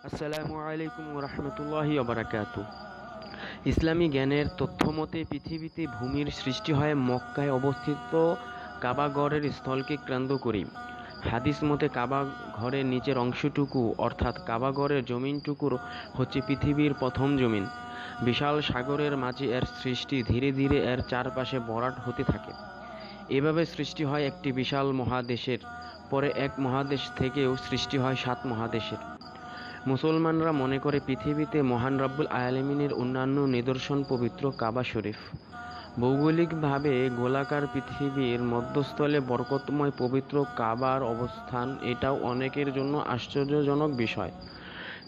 আসসালামু আলাইকুম রহমতুল্লাহি ওবারাকাতু। ইসলামী জ্ঞানের তথ্যমতে পৃথিবীতে ভূমির সৃষ্টি হয় মক্কায় অবস্থিত কাবা ঘরের স্থলকে কেন্দ্র করে। হাদিস মতে কাবা ঘরের নিচের অংশটুকু অর্থাৎ কাবা ঘরের জমিনটুকুর হচ্ছে পৃথিবীর প্রথম জমিন। বিশাল সাগরের মাঝে এর সৃষ্টি, ধীরে ধীরে এর চারপাশে ভরাট হতে থাকে। এভাবে সৃষ্টি হয় একটি বিশাল মহাদেশের। পরে এক মহাদেশ থেকেও সৃষ্টি হয় 7 মহাদেশের। মুসলমানরা মনে করে পৃথিবীতে মহান রব্বুল আলামিনের অন্যান্য নিদর্শন পবিত্র কাবা শরীফ। ভৌগোলিকভাবে গোলাকার পৃথিবীর মধ্যস্থলে বরকতময় পবিত্র কাবার অবস্থান এটাও অনেকের জন্য আশ্চর্যজনক বিষয়।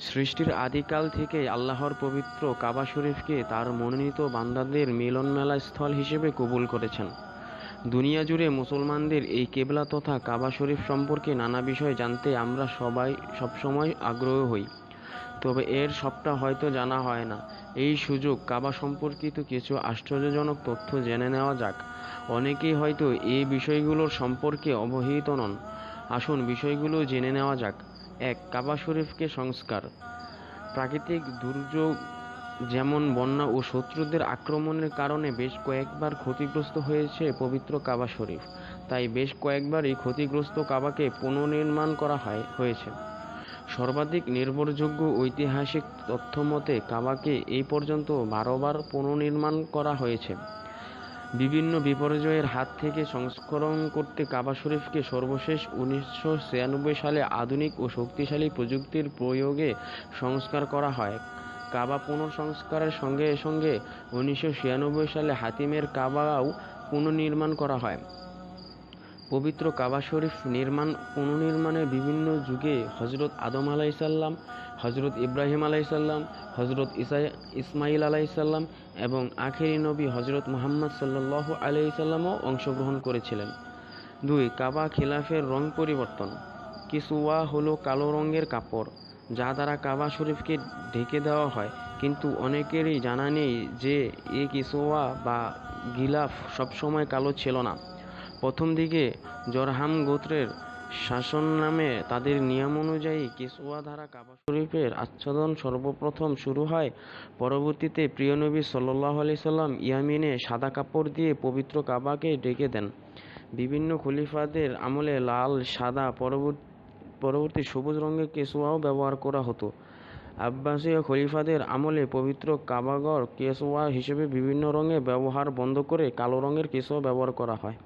সৃষ্টির আদিকাল থেকে আল্লাহর পবিত্র কাবা শরীফকে তার মনোনীত বান্দাদের মিলনমেলা স্থল হিসেবে কবুল করেছেন। দুনিয়া জুড়ে মুসলমানদের এই কেবলা তথা কাবা শরীফ সম্পর্কে নানা বিষয় জানতে আমরা সবসময় আগ্রহী হই, তবে এর সবটা হয়তো জানা হয় না। এই সুযোগ কাবা সম্পর্কিত কিছু আশ্চর্যজনক তথ্য জেনে নেওয়া যাক। অনেকেই হয়তো এই বিষয়গুলোর সম্পর্কে অবহিত নন। আসুন বিষয়গুলো জেনে নেওয়া যাক। 1. কাবা শরীফকে সংস্কার। প্রাকৃতিক দুর্যোগ যেমন বন্যা ও শত্রুদের আক্রমণের কারণে বেশ কয়েকবার ক্ষতিগ্রস্ত হয়েছে পবিত্র কাবা শরীফ। তাই বেশ কয়েকবারই ক্ষতিগ্রস্ত কাবাকে পুনর্নির্মাণ করা হয়েছে। সর্বাধিক নির্ভরযোগ্য ঐতিহাসিক তথ্যমতে কাবাকে এই পর্যন্ত 12 বার পুনর্নির্মাণ করা হয়েছে। বিভিন্ন বিপর্যয়ের হাত থেকে সংস্করণ করতে কাবা শরীফকে সর্বশেষ 1996 সালে আধুনিক ও শক্তিশালী প্রযুক্তির প্রয়োগে সংস্কার করা হয়। কাবা পুনঃসংস্কারের সঙ্গে সঙ্গে 1996 সালে হাতিমের কাবাও পুনর্নির্মাণ করা হয়। পবিত্র কাবা শরীফ পুনর্নির্মাণে বিভিন্ন যুগে হজরত আদম আলাইসাল্লাম, হজরত ইব্রাহিম আলাইসাল্লাম, হজরত ইসমাইল আলাইসাল্লাম এবং আখেরি নবী হজরত মুহাম্মদ সাল্লাল্লাহু আলাইসাল্লামও অংশগ্রহণ করেছিলেন। 2. কাবা খিলাফের রং পরিবর্তন। কিসওয়া হলো কালো রঙের কাপড় যা দ্বারা কাবা শরীফকে ঢেকে দেওয়া হয়, কিন্তু অনেকেরই জানা নেই যে এই কিসওয়া বা গিলাফ সবসময় কালো ছিল না। প্রথম দিকে জরহাম গোত্রের শাসননামে তাদের নিয়ম অনুযায়ী কিসওয়া দ্বারা কাবা শরীফের আচ্ছাদন সর্বপ্রথম শুরু হয়। পরবর্তীতে প্রিয় নবী সাল্লাল্লাহু আলাইহি সাল্লাম ইয়ামিনে সাদা কাপড় দিয়ে পবিত্র কাবাকে ঢেকে দেন। বিভিন্ন খলিফাদের আমলে লাল, সাদা, পরবর্তী সবুজ রঙের কেসওয়াও ব্যবহার করা হতো। আব্বাসীয় খলিফাদের আমলে পবিত্র কাবাঘর কেসওয়া হিসেবে বিভিন্ন রঙে ব্যবহার বন্ধ করে কালো রঙের কেসওয়া ব্যবহার করা হয়।